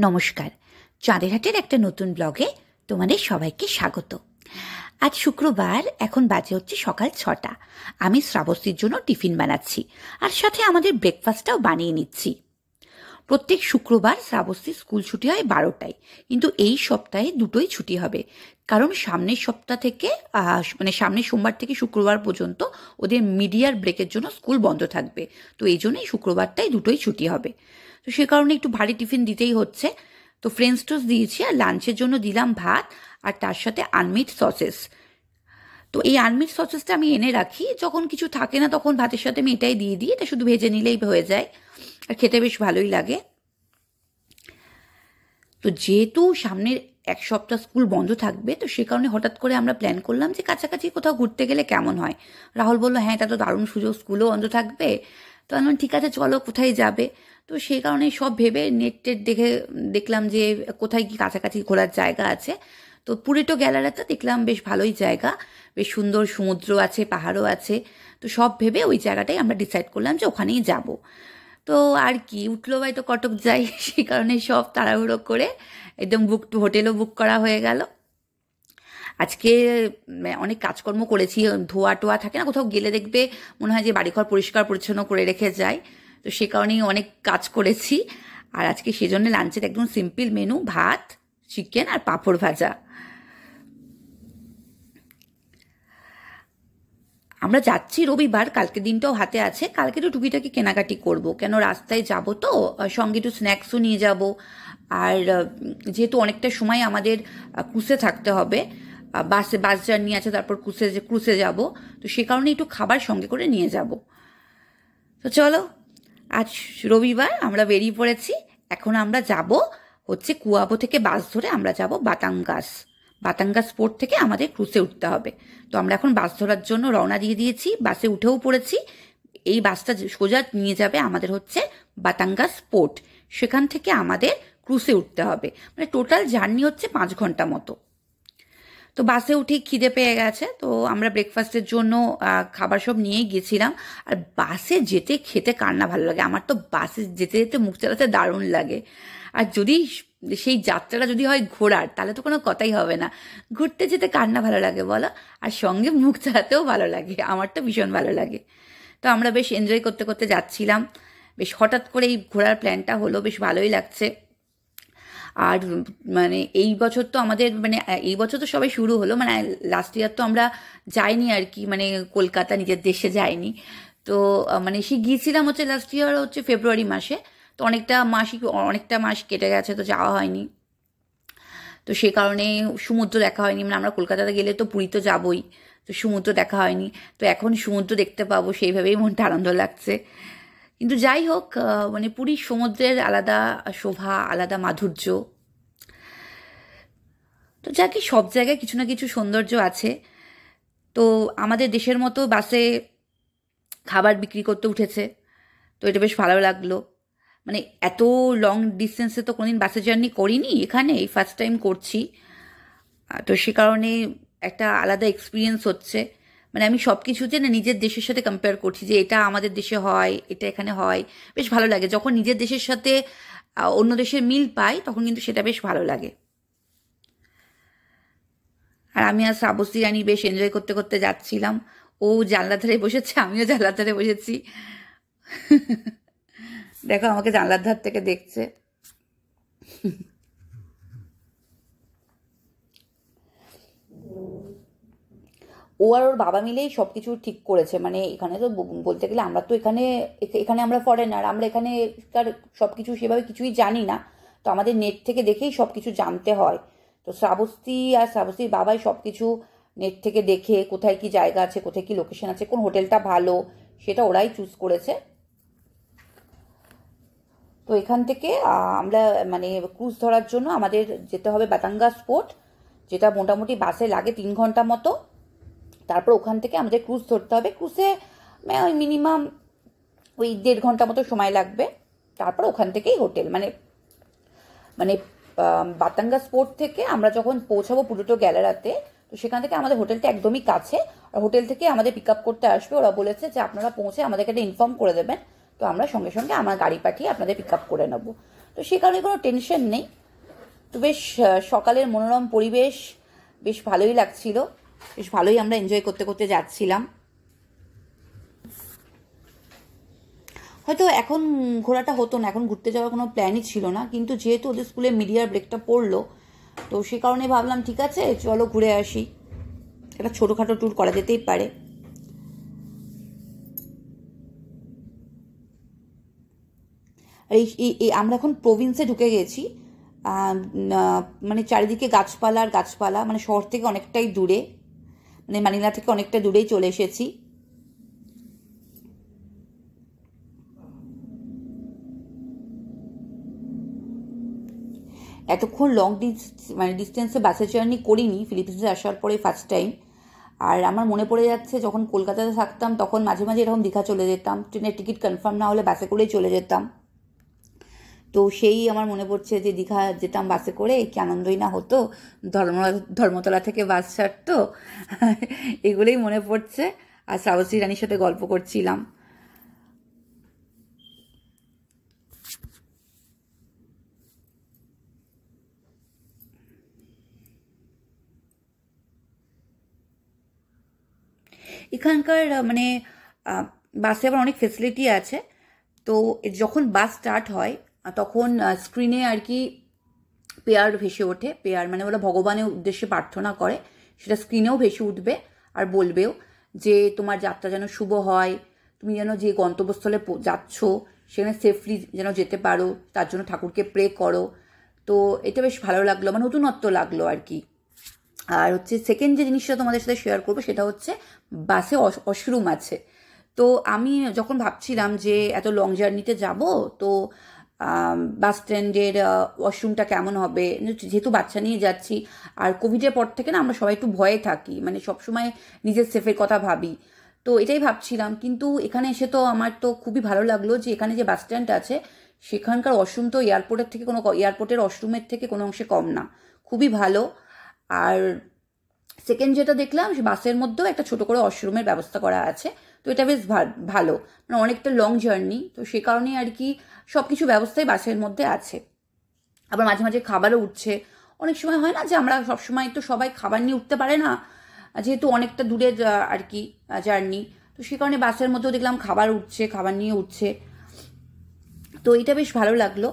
নমস্কার। চাঁদেরহাটের একটা নতুন ব্লগে তোমাদের সবাইকে স্বাগত। আজ শুক্রবার, এখন বাজে হচ্ছে সকাল 6টা। আমি শ্রাবস্তীর জন্য টিফিন বানাচ্ছি, আর সাথে আমাদের ব্রেকফাস্টটাও বানিয়ে নিচ্ছি। প্রত্যেক শুক্রবার শ্রাবস্তীর স্কুল ছুটি হয় 12টায়, কিন্তু এই সপ্তাহে দুটোই ছুটি হবে, কারণ সামনের সপ্তাহ থেকে সামনের সোমবার থেকে শুক্রবার পর্যন্ত ওদের মিডিয়ার ব্রেকের জন্য স্কুল বন্ধ থাকবে। তো এই জন্যই শুক্রবারটাই দুটোই ছুটি হবে। তো সে কারণে একটু ভারী টিফিন দিতেই হচ্ছে। তো ফ্রেঞ্চ টোস্ট দিয়েছি, আর লাঞ্চের জন্য দিলাম ভাত, আর তার সাথে আনমিট সসেস। তো এই আনমিট সসেসটা আমি এনে রাখি, যখন কিছু থাকে না তখন ভাতের সাথে আমি এটাই দিয়ে দিই। এটা শুধু ভেজে নিলেই হয়ে যায়, আর খেতে বেশ ভালোই লাগে। তো যেহেতু সামনের এক সপ্তাহ স্কুল বন্ধ থাকবে, তো সে কারণে হঠাৎ করে আমরা প্ল্যান করলাম যে কাছাকাছি কোথাও ঘুরতে গেলে কেমন হয়। রাহুল বললো, হ্যাঁ এটা তো দারুণ সুযোগ, স্কুলও বন্ধ থাকবে। তো আমি ঠিক আছে, চলো কোথায় যাবে। তো সেই কারণে সব ভেবে নেট টেট দেখলাম যে কোথায় কি কাছাকাছি ঘোরার জায়গা আছে। তো পুরিটো গ্যালারিতে দেখলাম বেশ ভালোই জায়গা, বেশ সুন্দর সমুদ্র আছে, পাহাড়ও আছে। তো সব ভেবে ওই জায়গাটাই আমরা ডিসাইড করলাম যে ওখানেই যাব। তো আর কি, উঠলো ভাই তো কটক যাই, সেই কারণে সব তাড়াহুড়ো করে একদম হোটেলও বুক করা হয়ে গেল। আজকে অনেক কাজকর্ম করেছি, ধোয়া টোয়া থাকে না, কোথাও গেলে দেখবে মনে হয় যে বাড়িঘর পরিষ্কার পরিচ্ছন্ন করে রেখে যায়। তো সে কারণেই অনেক কাজ করেছি। আর আজকে সেজন্য লাঞ্চের একদম সিম্পল মেনু, ভাত, চিকেন আর পাঁপড় ভাজা। আমরা যাচ্ছি রবিবার, কালকে দিনটাও হাতে আছে। কালকে একটু টুকিটাকি কেনাকাটি করব, কেন রাস্তায় যাব তো, সঙ্গে একটু স্ন্যাক্সও নিয়ে যাব। আর যেহেতু অনেকটা সময় আমাদের ক্রুজে থাকতে হবে, বাস জার্নি আছে, তারপর ক্রুজে যাব। তো সে কারণে একটু খাবার সঙ্গে করে নিয়ে যাব। তো চলো, আজ রবিবার আমরা বেরিয়ে পড়েছি। এখন আমরা যাব হচ্ছে কুয়াবো থেকে বাস ধরে আমরা যাব বাতাঙ্গাস পোর্ট থেকে আমাদের ক্রুজে উঠতে হবে। তো আমরা এখন বাস ধরার জন্য রওনা দিয়ে দিয়েছি, বাসে উঠেও পড়েছি। এই বাসটা সোজা নিয়ে যাবে আমাদের হচ্ছে বাতাঙ্গাস পোর্ট, সেখান থেকে আমাদের ক্রুজে উঠতে হবে। মানে টোটাল জার্নি হচ্ছে 5 ঘন্টা মতো। তো বাসে উঠে খিদে পেয়ে গেছে, তো আমরা ব্রেকফাস্টের জন্য খাবার সব নিয়েই গেছিলাম। আর বাসে যেতে খেতে কার না ভালো লাগে, আমার তো বাসে যেতে যেতে মুখ চালাতে দারুণ লাগে। আর যদি সেই যাত্রাটা যদি হয় ঘোরার, তাহলে তো কোনো কথাই হবে না। ঘুরতে যেতে কার না ভালো লাগে বলো, আর সঙ্গে মুখ চালাতেও ভালো লাগে, আমার তো ভীষণ ভালো লাগে। তো আমরা বেশ এনজয় করতে করতে যাচ্ছিলাম। বেশ হঠাৎ করে এই ঘোরার প্ল্যানটা হলো, বেশ ভালোই লাগছে। আর মানে এই বছর তো আমাদের এই বছর তো সবাই শুরু হলো, লাস্ট ইয়ার তো আমরা যাইনি আর কি, কলকাতা নিজের দেশে যাইনি। তো সে গিয়েছিলাম হচ্ছে লাস্ট ইয়ার হচ্ছে ফেব্রুয়ারি মাসে। তো অনেকটা মাস কেটে গেছে, তো যাওয়া হয়নি। তো সে কারণে সমুদ্র দেখা হয়নি। আমরা কলকাতাতে গেলে তো পুরী তো যাবই, তো সমুদ্র দেখা হয়নি। তো এখন সমুদ্র দেখতে পাবো, সেইভাবেই মনটা আনন্দ লাগছে। কিন্তু যাই হোক, পুরীর সমুদ্রের আলাদা শোভা, আলাদা মাধুর্য। তো যাকে সব জায়গায় কিছু না কিছু সৌন্দর্য আছে। তো আমাদের দেশের মতো বাসে খাবার বিক্রি করতে উঠেছে, তো এটা বেশ ভালো লাগলো। এত লং ডিস্টেন্সে তো কোনোদিন বাসে জার্নি করিনি, এখানে এই ফার্স্ট টাইম করছি। তো সে কারণে একটা আলাদা এক্সপিরিয়েন্স হচ্ছে। আমি সব কিছুতে না নিজের দেশের সাথে কম্পেয়ার করছি, যে এটা আমাদের দেশে হয়, এটা এখানে হয়। বেশ ভালো লাগে যখন নিজের দেশের সাথে অন্য দেশের মিল পাই, তখন কিন্তু সেটা বেশ ভালো লাগে। আর আমি আর শ্রাবস্তী রানী বেশ এনজয় করতে করতে যাচ্ছিলাম। ও জানলার ধারে বসেছে, আমিও জানলার ধারে বসেছি। দেখো আমাকে জানলার ধার থেকে দেখছে। ও আর ওর বাবা মিলেই সব কিছু ঠিক করেছে। এখানে তো বলতে গেলে আমরা তো এখানে আমরা ফরেনার, আমরা এখানেকার সব কিছু সেভাবে কিছুই জানি না। তো আমাদের নেট থেকে দেখেই সব কিছু জানতে হয়। তো শ্রাবস্তী আর শ্রাবস্তীর বাবাই সব কিছু নেট থেকে দেখে কোথায় কি জায়গা আছে, কোথায় কি লোকেশন আছে, কোন হোটেলটা ভালো, সেটা ওরাই চুজ করেছে। তো এখান থেকে আমরা ক্রুজ ধরার জন্য আমাদের যেতে হবে বাতাঙ্গাস পোর্ট, যেটা মোটামুটি বাসে লাগে 3 ঘন্টা মতো। তারপর ওখান থেকে আমাদের ক্রুজ ধরতে হবে। ক্রুজে ওই মিনিমাম 1.5 ঘন্টা মতো সময় লাগবে। তারপর ওখান থেকেই হোটেল, বাতাঙ্গাস পোর্ট থেকে আমরা যখন পৌঁছাবো পুরিটো গ্যালারিতে, তো সেখান থেকে আমাদের হোটেলটা একদমই কাছে। আর হোটেল থেকে আমাদের পিক আপ করতে আসবে। ওরা বলেছে যে আপনারা পৌঁছে আমাদেরকে একটা ইনফর্ম করে দেবেন, তো আমরা সঙ্গে সঙ্গে আমার গাড়ি পাঠিয়ে আপনাদের পিক আপ করে নেব। তো সে কারণে কোনো টেনশন নেই। তো বেশ সকালের মনোরম পরিবেশ, বেশ ভালোই লাগছিল, বেশ ভালোই আমরা এনজয় করতে করতে যাচ্ছিলাম। হয়তো এখন ঘোরাটা হতো না, এখন ঘুরতে যাওয়ার কোনো প্ল্যানই ছিল না, কিন্তু যেহেতু ওদের স্কুলে মিডিয়ার ব্রেকটা পড়লো, তো সে কারণে ভাবলাম ঠিক আছে চলো ঘুরে আসি, একটা ছোটোখাটো ট্যুর করা যেতেই পারে। আর এই আমরা এখন প্রভিন্সে ঢুকে গেছি। মানে চারিদিকে গাছপালা আর গাছপালা, মানে শহর থেকে অনেকটাই দূরে, মানে মানিলা থেকে অনেকটা দূরেই চলে এসেছি। এতক্ষণ লং মানে ডিস্টেন্সে বাসে জার্নি করিনি, ফিলিপিন্সে আসার পরে ফার্স্ট টাইম। আর আমার মনে পড়ে যাচ্ছে যখন কলকাতাতে থাকতাম তখন মাঝে মাঝে এরকম দীঘা চলে যেতাম, ট্রেনের টিকিট কনফার্ম না হলে বাসে করেই চলে যেতাম। তো সেই আমার মনে পড়ছে যে দীঘা যেতাম বাসে করে, কি আনন্দই না হতো, ধর্মতলা থেকে বাস ছাড়তো। এগুলোই মনে পড়ছে। আর শ্রাবস্তী রানীর সাথে গল্প করছিলাম। এখানকার মানে বাসে আবার অনেক ফেসিলিটি আছে। তো যখন বাস স্টার্ট হয় তখন স্ক্রিনে আর কি পেয়ার ভেসে ওঠে। পেয়ার মানে ওরা ভগবানের উদ্দেশ্যে প্রার্থনা করে, সেটা স্ক্রিনেও ভেসে উঠবে আর বলবেও যে তোমার যাত্রা যেন শুভ হয়, তুমি যেন যে গন্তব্যস্থলে যাচ্ছ সেখানে সেফলি যেন যেতে পারো, তার জন্য ঠাকুরকে প্রে করো। তো এটা বেশ ভালো লাগলো, আমার নতুনত্ব লাগলো আর কি। আর হচ্ছে সেকেন্ড যে জিনিসটা তোমাদের সাথে শেয়ার করবো সেটা হচ্ছে বাসে ওয়াশরুম আছে। তো আমি যখন ভাবছিলাম যে এত লং জার্নিতে যাব, তো বাস স্ট্যান্ডের ওয়াশরুমটা কেমন হবে, যেহেতু বাচ্চা নিয়ে যাচ্ছি, আর কোভিডের পর থেকে না আমরা সবাই একটু ভয়ে থাকি, মানে সবসময় নিজের সেফের কথা ভাবি। তো এটাই ভাবছিলাম, কিন্তু এখানে এসে তো আমার তো খুবই ভালো লাগলো যে এখানে যে বাস স্ট্যান্ড আছে সেখানকার ওয়াশরুম তো এয়ারপোর্টের থেকে এয়ারপোর্টের ওয়াশরুমের থেকে কোনো অংশে কম না, খুবই ভালো। আর সেকেন্ড যেটা দেখলাম, বাসের মধ্যেও একটা ছোট করে ওয়াশরুমের ব্যবস্থা করা আছে। তো এটা বেশ ভালো, মানে অনেকটা লং জার্নি, তো সে কারণেই আর কি সব কিছু ব্যবস্থাই বাসের মধ্যে আছে। আবার মাঝে মাঝে খাবারও উঠছে। অনেক সময় হয় না যে আমরা সবসময় তো সবাই খাবার নিয়ে উঠতে পারে না, যেহেতু অনেকটা দূরের আর কি জার্নি, তো সে কারণে বাসের মধ্যেও দেখলাম খাবার উঠছে, খাবার নিয়ে উঠছে। তো এটা বেশ ভালো লাগলো,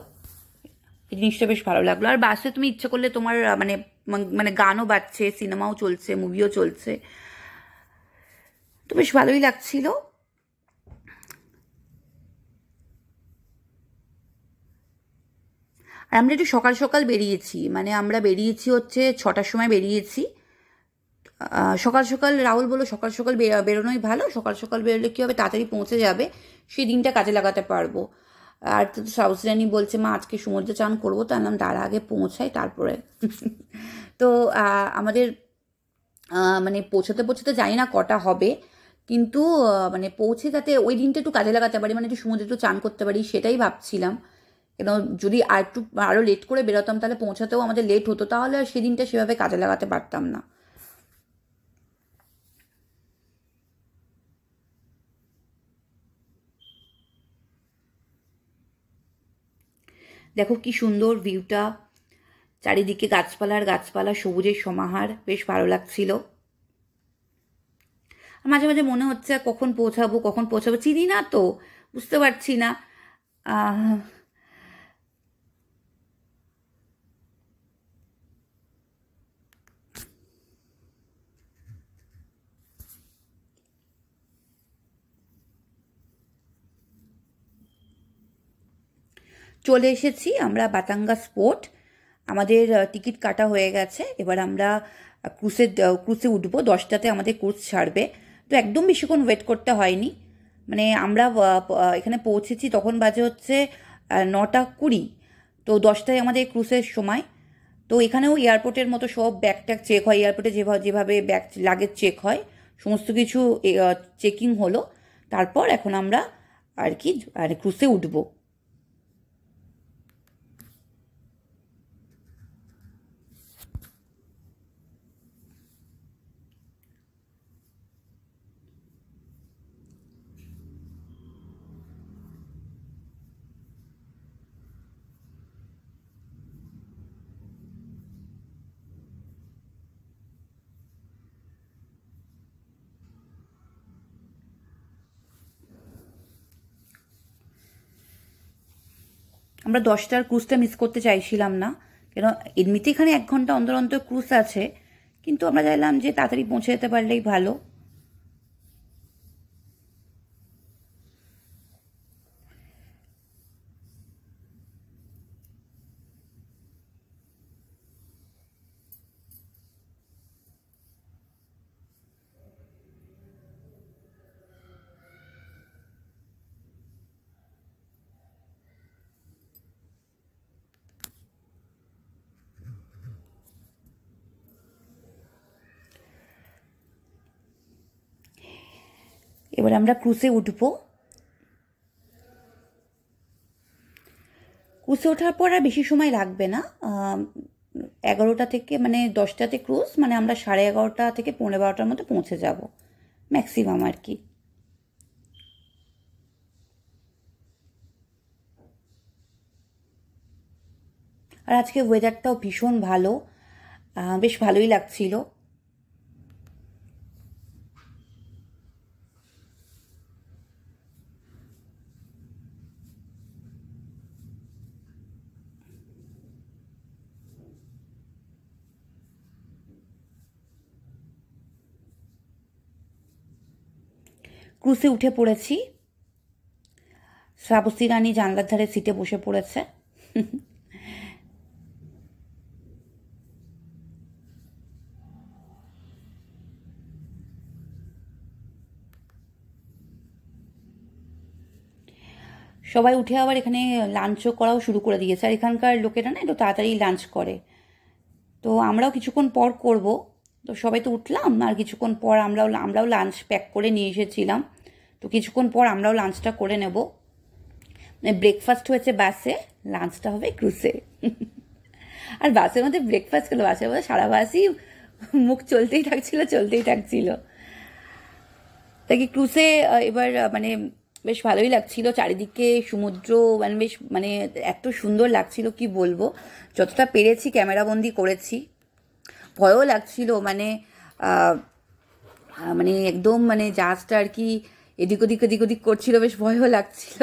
এই জিনিসটা বেশ ভালো লাগলো। আর বাসে তুমি ইচ্ছে করলে তোমার মানে মানে গানও বাজছে, সিনেমাও চলছে, মুভিও চলছে, তো বেশ ভালোই লাগছিল। আর আমরা একটু সকাল সকাল বেরিয়েছি, মানে আমরা বেরিয়েছি হচ্ছে 6টার সময় বেরিয়েছি। সকাল সকাল রাহুল বললো সকাল সকাল বেরোনোই ভালো, সকাল সকাল বেরোলে কী হবে তাড়াতাড়ি পৌঁছে যাবে, সেই দিনটা কাজে লাগাতে পারবো। আর তো সাউসরানি বলছে মা আজকে সমুদ্রে চান করবো, তো আনলাম তার আগে পৌঁছাই তারপরে। তো আমাদের মানে পৌঁছাতে পৌঁছাতে জানি না কটা হবে, কিন্তু মানে পৌঁছে যাতে ওই দিনটা একটু কাজে লাগাতে পারি, মানে একটু সমুদ্রে একটু চান করতে পারি, সেটাই ভাবছিলাম। কেন যদি আর একটু আরও লেট করে বেরোতাম তাহলে পৌঁছাতেও আমাদের লেট হতো, তাহলে আর সেদিনটা সেভাবে কাজে লাগাতে পারতাম না। দেখো কি সুন্দর ভিউটা, চারিদিকে গাছপালার গাছপালা, সবুজের সমাহার, বেশ ভালো লাগছিল। মাঝে মাঝে মনে হচ্ছে কখন পৌঁছাবো কখন পৌঁছাবো, চিনি না তো, বুঝতে পারছি না। আহ, চলে এসেছি আমরা বাতাঙ্গা স্পোর্ট। আমাদের টিকিট কাটা হয়ে গেছে, এবার আমরা ক্রুজে উঠবো, 10টাতে আমাদের ক্রুজ ছাড়বে। তো একদম বেশিক্ষণ ওয়েট করতে হয়নি, মানে আমরা এখানে পৌঁছেছি তখন বাজে হচ্ছে 9টা 20। তো 10টায় আমাদের ক্রুজের সময়। তো এখানেও এয়ারপোর্টের মতো সব ব্যাগ ট্যাগ চেক হয়, এয়ারপোর্টে যেভাবে যেভাবে ব্যাগ লাগেজ চেক হয় সমস্ত কিছু চেকিং হলো। তারপর এখন আমরা আর কি আর ক্রুজে উঠবো। আমরা 10টার ক্রুজটা মিস করতে চাইছিলাম না, কেন এমনিতে এখানে 1 ঘন্টা অন্তর অন্তর ক্রুজ আছে, কিন্তু আমরা চাইলাম যে তাড়াতাড়ি পৌঁছে যেতে পারলেই ভালো। এবার আমরা ক্রুজে উঠবো। ক্রুজে ওঠার পর আর বেশি সময় লাগবে না। 11টা থেকে মানে 10টাতে ক্রুজ, মানে আমরা 11:30 থেকে 12:15টার মধ্যে পৌঁছে যাব ম্যাক্সিমাম আর কি। আর আজকে ওয়েদারটাও ভীষণ ভালো, বেশ ভালোই লাগছিল। ক্রুজে উঠে পড়েছি। শ্রাবস্তী রানী জানলার ধারে সিটে বসে পড়েছে। সবাই উঠে আবার এখানে লাঞ্চও করাও শুরু করে দিয়েছে, আর এখানকার লোকেরা না একটু তাড়াতাড়ি লাঞ্চ করে, তো আমরাও কিছুক্ষণ পর করব। তো সবাই তো উঠলাম, আর কিছুক্ষণ পর আমরাও লাঞ্চ প্যাক করে নিয়ে এসেছিলাম, তো কিছুক্ষণ পর আমরাও লাঞ্চটা করে নেব। মানে ব্রেকফাস্ট হয়েছে বাসে, লাঞ্চটা হবে ক্রুজে। আর বাসের মধ্যে ব্রেকফাস্ট করলো, বাসের মধ্যে সারা বাসই মুখ চলতেই থাকছিল। তাই ক্রুজে এবার মানে বেশ ভালোই লাগছিল, চারিদিকে সমুদ্র, মানে বেশ মানে এত সুন্দর লাগছিল কি বলবো। যতটা পেরেছি ক্যামেরাবন্দি করেছি। ভয়ও লাগছিল, মানে মানে একদম মানে জাহাজটা আর কি এদিক ওদিক করছিল, বেশ ভয়ও লাগছিল।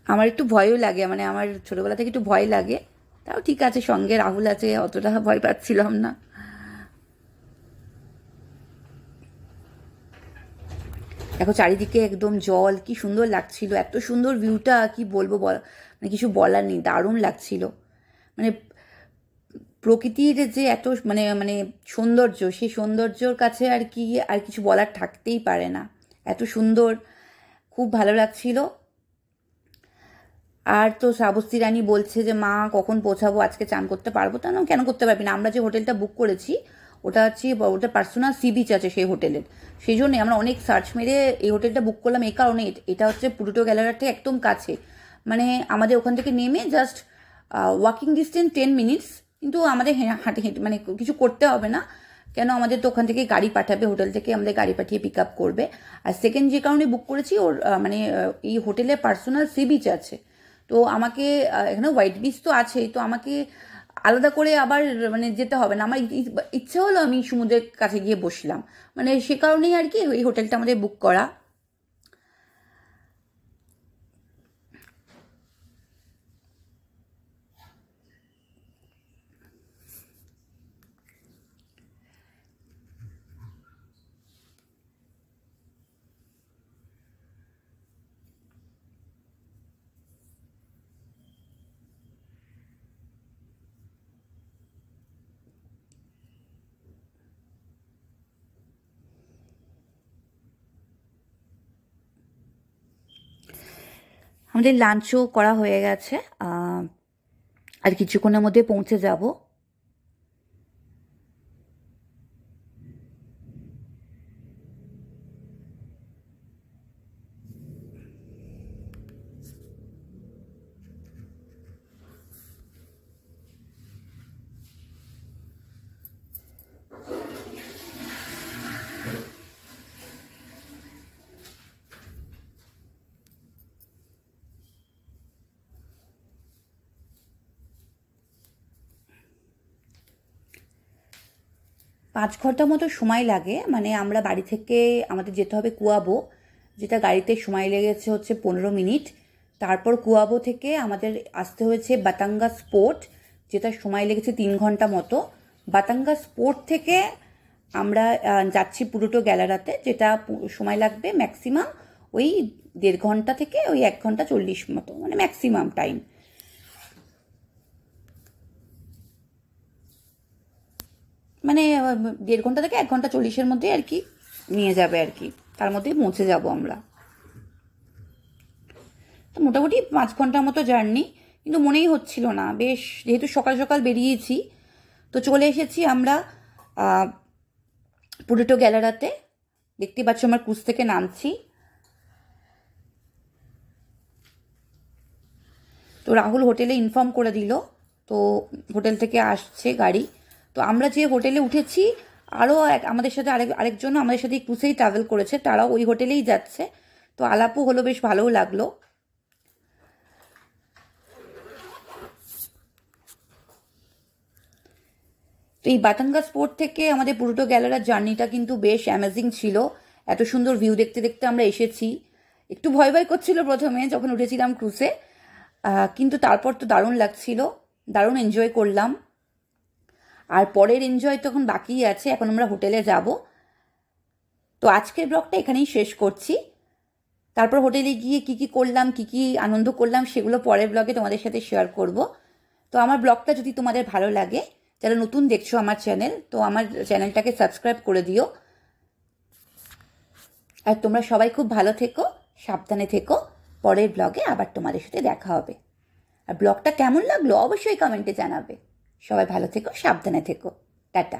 আমার একটু ভয়ও লাগে, মানে আমার ছোটবেলা থেকে একটু ভয় লাগে, তাও ঠিক আছে, সঙ্গে রাহুল আছে, অতটা ভয় পাচ্ছিলাম না। দেখো চারিদিকে একদম জল, কি সুন্দর লাগছিল, এত সুন্দর ভিউটা কি বলবো, মানে কিছু বলার নেই, দারুণ লাগছিল। মানে প্রকৃতির যে এত মানে মানে সৌন্দর্য, সেই সৌন্দর্যর কাছে আর কি আর কিছু বলার থাকতেই পারে না, এত সুন্দর, খুব ভালো লাগছিল। আর তো শ্রাবস্তী রানী বলছে যে মা কখন পৌঁছাবো, আজকে চান করতে পারবো? তা না, কেন করতে পারবি না, আমরা যে হোটেলটা বুক করেছি ওটা হচ্ছে ওটা পার্সোনাল সি বিচ আছে সেই হোটেলের, সেই জন্যে আমরা অনেক সার্চ মেরে এই হোটেলটা বুক করলাম। এই কারণে এটা হচ্ছে পুরুটো গ্যালারির থেকে একদম কাছে, মানে আমাদের ওখান থেকে নেমে জাস্ট ওয়াকিং ডিস্টেন্স 10 মিনিটস, কিন্তু আমাদের হাঁটে হেঁটে মানে কিছু করতে হবে না, কেন আমাদের তো ওখান থেকে গাড়ি পাঠাবে, হোটেল থেকে আমাদের গাড়ি পাঠিয়ে পিক আপ করবে। আর সেকেন্ড যে কারণে বুক করেছি, ওর মানে এই হোটেলে পার্সোনাল সি বিচ আছে, তো আমাকে এখানে হোয়াইট বিচ তো আছেই, তো আমাকে আলাদা করে আবার মানে যেতে হবে না। আমার ইচ্ছে হলো আমি সমুদ্রের কাছে গিয়ে বসলাম, মানে সে কারণেই আর কি এই হোটেলটা আমাদের বুক করা। আমাদের লাঞ্চও করা হয়ে গেছে, আর কিছুক্ষণের মধ্যে পৌঁছে যাব। 5 ঘন্টা মতো সময় লাগে, মানে আমরা বাড়ি থেকে আমাদের যেতে হবে কুয়াবো, যেটা গাড়িতে সময় লেগেছে হচ্ছে 15 মিনিট। তারপর কুয়াবো থেকে আমাদের আসতে হয়েছে বাতাঙ্গা স্পোর্ট, যেটা সময় লেগেছে 3 ঘন্টা মতো। বাতাঙ্গা স্পোর্ট থেকে আমরা যাচ্ছি পুরোটো গ্যালারাতে, যেটা সময় লাগবে ম্যাক্সিমাম ওই 1.5 ঘন্টা থেকে ওই 1 ঘন্টা 40 মতো, মানে ম্যাক্সিমাম টাইম। মানে 1.5 ঘন্টা থেকে 1 ঘন্টা 40-এর মধ্যে আর কি নিয়ে যাবে আর কি, তার মধ্যেই পৌঁছে যাব আমরা। তো মোটামুটি 5 ঘন্টার মতো জার্নি, কিন্তু মনেই হচ্ছিল না। বেশ, যেহেতু সকাল সকাল বেরিয়েছি, তো চলে এসেছি আমরা পুরোটো গ্যালারাতে। দেখতে পাচ্ছ আমার ক্রুজ থেকে নামছি। তো রাহুল হোটেলে ইনফর্ম করে দিল, তো হোটেল থেকে আসছে গাড়ি। তো আমরা যে হোটেলে উঠেছি, আরও আমাদের সাথে আরেকজনও আমাদের সাথে ক্রুজেই ট্রাভেল করেছে, তারাও ওই হোটেলেই যাচ্ছে। তো আলাপও হলো, বেশ ভালোও লাগলো। তো এই বাতাঙ্গা স্পোর্ট থেকে আমাদের পুরোটো গ্যালারার জার্নিটা কিন্তু বেশ অ্যামেজিং ছিল। এত সুন্দর ভিউ দেখতে দেখতে আমরা এসেছি। একটু ভয় ভয় করছিল প্রথমে যখন উঠেছিলাম ক্রুজে, কিন্তু তারপর তো দারুণ লাগছিল, দারুণ এনজয় করলাম। আর পরের এনজয় তখন বাকিই আছে, এখন আমরা হোটেলে যাব। তো আজকের ব্লগটা এখানেই শেষ করছি। তারপর হোটেলে গিয়ে কি কি করলাম, কি কি আনন্দ করলাম, সেগুলো পরের ব্লগে তোমাদের সাথে শেয়ার করব। তো আমার ব্লগটা যদি তোমাদের ভালো লাগে, যারা নতুন দেখছো আমার চ্যানেল, তো আমার চ্যানেলটাকে সাবস্ক্রাইব করে দিও। আর তোমরা সবাই খুব ভালো থেকো, সাবধানে থেকো। পরের ব্লগে আবার তোমাদের সাথে দেখা হবে। আর ব্লগটা কেমন লাগলো অবশ্যই কমেন্টে জানাবে। সবাই ভালো থেকো, সাবধানে থেকো। টাটা।